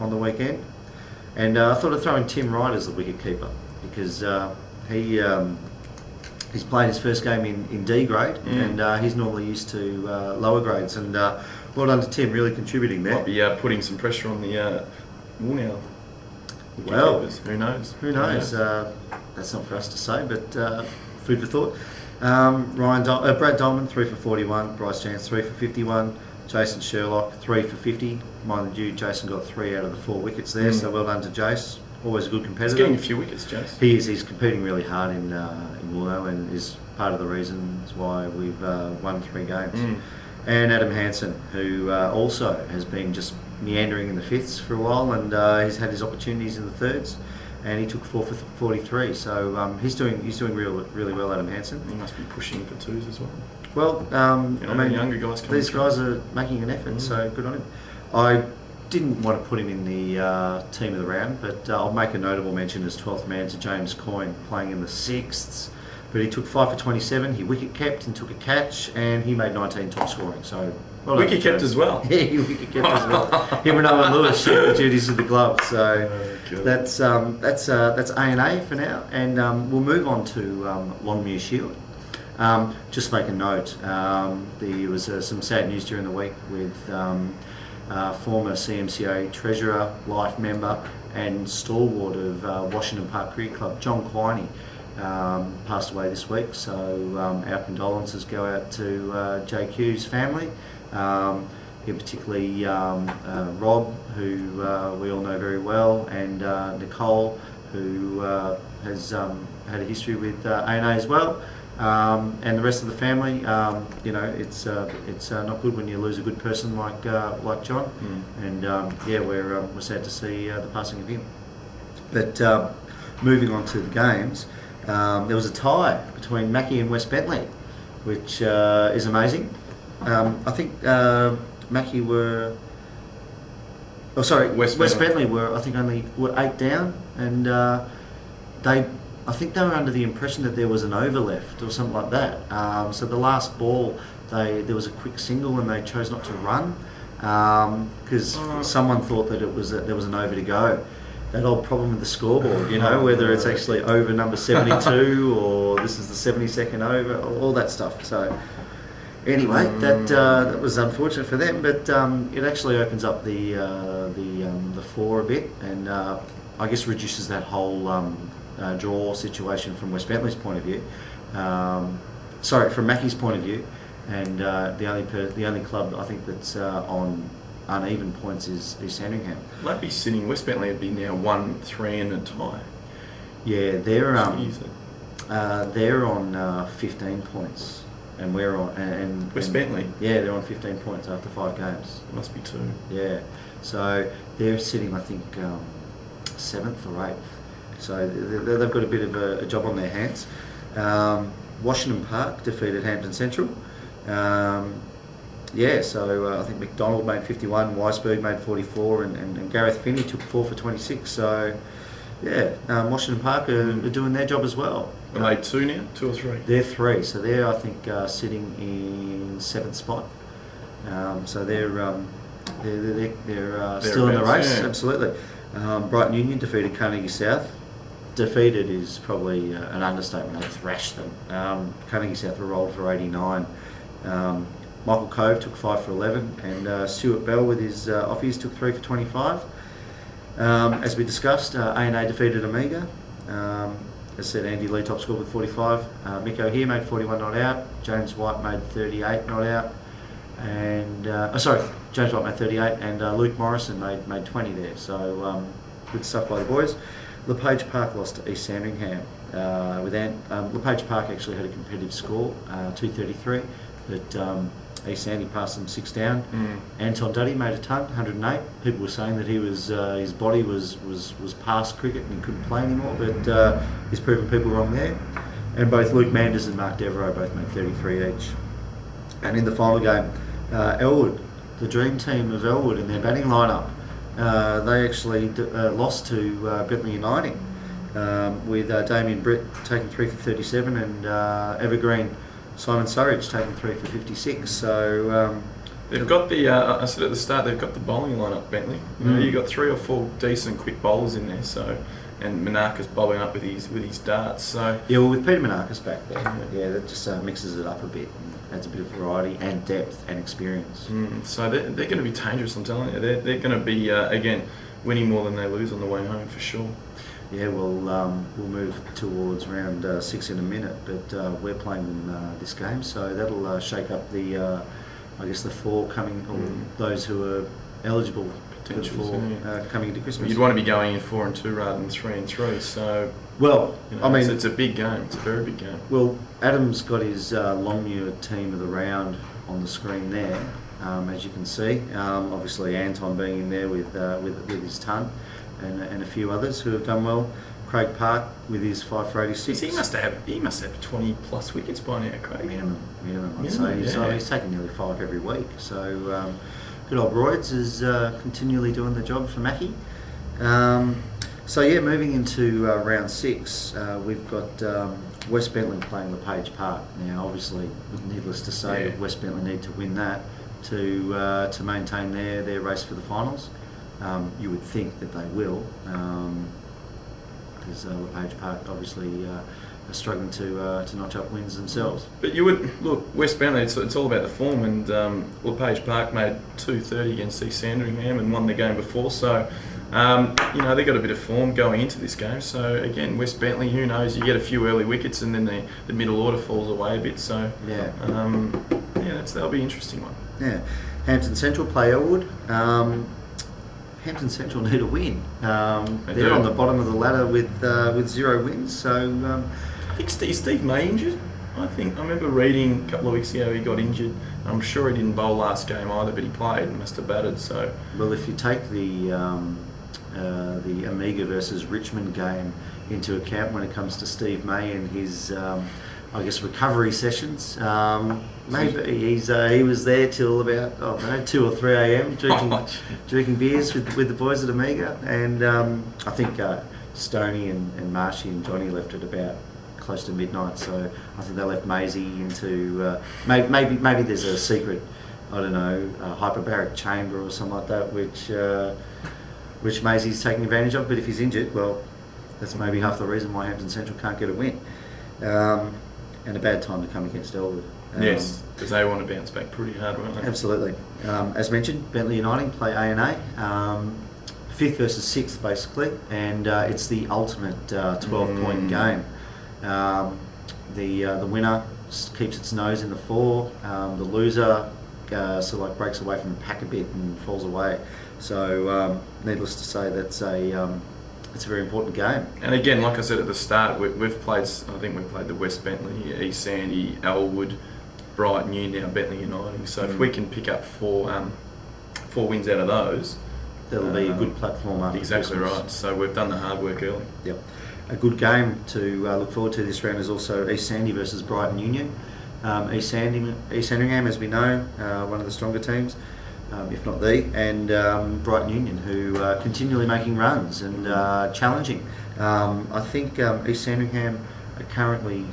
on the weekend. And I thought I'd throw in Tim Wright as the wicket keeper because he's played his first game in D grade, and he's normally used to lower grades. And well done to Tim, really contributing there. Might be putting some pressure on the Woolnow. Well, who knows? Who knows? That's not for us to say, but food for thought. Brad Dolman, 3 for 41. Bryce Chance, 3 for 51. Jason Sherlock, 3 for 50. Mind you, Jason got 3 out of the 4 wickets there, so well done to Jace. Always a good competitor. He's getting a few wickets, Jace. He is. He's competing really hard in Woolnow, and is part of the reasons why we've won 3 games. And Adam Hansen, who also has been just meandering in the fifths for a while, and he's had his opportunities in the thirds, and he took 4 for 43. So he's doing really well, Adam Hansen. He must be pushing for 2s as well. Well, I mean, younger guys these guys are making an effort, so good on him. I didn't want to put him in the team of the round, but I'll make a notable mention as 12th man to James Coyne, playing in the 6ths. But he took 5 for 27, he wicket kept and took a catch, and he made 19 top scoring. So well, wicket kept as well. Yeah, he wicket kept as well. Him and Owen Lewis shared the duties of the glove. So that's A&A for now, and we'll move on to Longmuir Shield. Just make a note. There was some sad news during the week with former CMCA treasurer, life member, and stalwart of Washington Park Cricket Club, John Quiney. Passed away this week, so our condolences go out to JQ's family, particularly Rob, who we all know very well, and Nicole, who has had a history with A&A as well, and the rest of the family. You know, it's not good when you lose a good person like John, and yeah, we're sad to see the passing of him. But moving on to the games. There was a tie between Mackie and West Bentleigh, which is amazing. I think Mackie were, oh sorry, West Bentleigh were, I think were 8 down, and I think they were under the impression that there was an over left or something like that. So the last ball, there was a quick single and they chose not to run because someone thought that there was an over to go. That old problem with the scoreboard, you know, whether it's actually over number 72 or this is the 72nd over, all that stuff. So anyway, that was unfortunate for them, but it actually opens up the floor a bit, and I guess reduces that whole draw situation from West Bentleigh's point of view. Sorry, from Mackie's point of view, and the only club I think that's on uneven points is Sandringham. Might be sitting. West Bentleigh would be now 1-3 and a tie. Yeah, they're on 15 points, and we're on and West Bentleigh. Yeah, they're on 15 points after 5 games. Must be 2. Yeah, so they're sitting, I think, 7th or 8th. So they've got a bit of a job on their hands. Washington Park defeated Hampton Central. Yeah, so I think McDonald made 51, Weisberg made 44, and Gareth Finney took 4 for 26. So, yeah, Washington Park are doing their job as well. Are they 2 now? 2 or 3? They're 3. So they're, I think, sitting in 7th spot. So they're still in the race, yeah. Absolutely. Brighton Union defeated Carnegie South. Defeated is probably an understatement. They thrashed them. Carnegie South were rolled for 89. Michael Cove took 5 for 11, and Stuart Bell with his offies took 3 for 25. As we discussed, A&A defeated Amiga. As I said, Andy Lee top scored with 45. Mick O'Hare made 41 not out. James White made 38 not out. And James White made 38, and Luke Morrison made 20 there. So good stuff by the boys. LePage Park lost to East Sandringham. LePage Park actually had a competitive score, 233, but East Sandy passed them 6 down. Anton Duddy made a ton, 108. People were saying that he was his body was past cricket and he couldn't play anymore, but he's proven people wrong there. And both Luke Manders and Mark Devereaux both made 33 each. And in the final game, Elwood, the dream team of Elwood in their batting lineup, they actually lost to Bentleigh Uniting with Damien Britt taking 3 for 37 and Evergreen Simon Surridge taking 3 for 56. So They've got the, I said at the start, they've got the bowling lineup, Bentleigh. You know, you've got 3 or 4 decent quick bowlers in there, so, and Menarcas bowling up with his darts. So yeah, well, with Peter Menarcas back there, yeah, that just mixes it up a bit and adds a bit of variety and depth and experience. So they're going to be dangerous, I'm telling you. They're going to be, again, winning more than they lose on the way home for sure. Yeah, we'll move towards round 6 in a minute, but we're playing them this game, so that'll shake up the, I guess, the 4 coming, or those who are eligible for the 4 coming into Christmas. You'd want to be going in 4 and 2 rather than 3 and 3. So, well, you know, I mean, it's a big game. It's a very big game. Well, Adam's got his Longmuir team of the round on the screen there, as you can see. Obviously, Anton being in there with his ton. And a few others who have done well. Craig Park with his 5 for 86. He must have 20 plus wickets by now, Craig. Minimum, I'd say. He's taking nearly 5 every week. So good old Royds is continually doing the job for Mackie. So yeah, moving into round 6, we've got West Bentleigh playing LePage Park. Now, obviously, needless to say, West Bentleigh need to win that to maintain their race for the finals. You would think that they will, because LePage Park obviously are struggling to notch up wins themselves. But you would look, West Bentleigh. It's all about the form, and LePage Park made 230 against East Sandringham and won the game before. So you know, they got a bit of form going into this game. So again, West Bentleigh, who knows? You get a few early wickets, and then the middle order falls away a bit. So yeah, that'll be an interesting one. Yeah, Hampton Central play Elwood. Hampton Central need a win. They're on the bottom of the ladder with 0 wins. So I think Steve May injured. I remember reading a couple of weeks ago he got injured. I'm sure he didn't bowl last game either, but he played and must have batted. So well, if you take the Amiga versus Richmond game into account when it comes to Steve May and his I guess recovery sessions. Maybe he was there till about 2 or 3 a.m. drinking beers with the boys at Amiga, and I think Stoney and Marshy and Johnny left at about close to midnight. So I think they left Maisie into maybe there's a secret, I don't know, hyperbaric chamber or something like that, which Maisie's taking advantage of. But if he's injured, well, that's maybe half the reason why Hampton Central can't get a win. And a bad time to come against Elwood. Yes, because they want to bounce back pretty hard, won't they? Absolutely. As mentioned, Bentleigh Uniting play A&A, 5th versus 6th basically, and it's the ultimate 12-point game. The winner keeps its nose in the 4. The loser sort of like breaks away from the pack a bit and falls away. So needless to say, it's a very important game. And again, like I said at the start, we've played. I think we've played the West Bentleigh, East Sandy, Elwood, Brighton U, now Bentleigh Uniting. So if we can pick up 4 wins out of those, that'll be a good platform after exactly Christmas. Right. So we've done the hard work early. Yep. A good game to look forward to this round is also East Sandy versus Brighton Union. East Sandringham, as we know, one of the stronger teams, if not the, and Brighton Union, who are continually making runs and challenging. I think East Sandringham are currently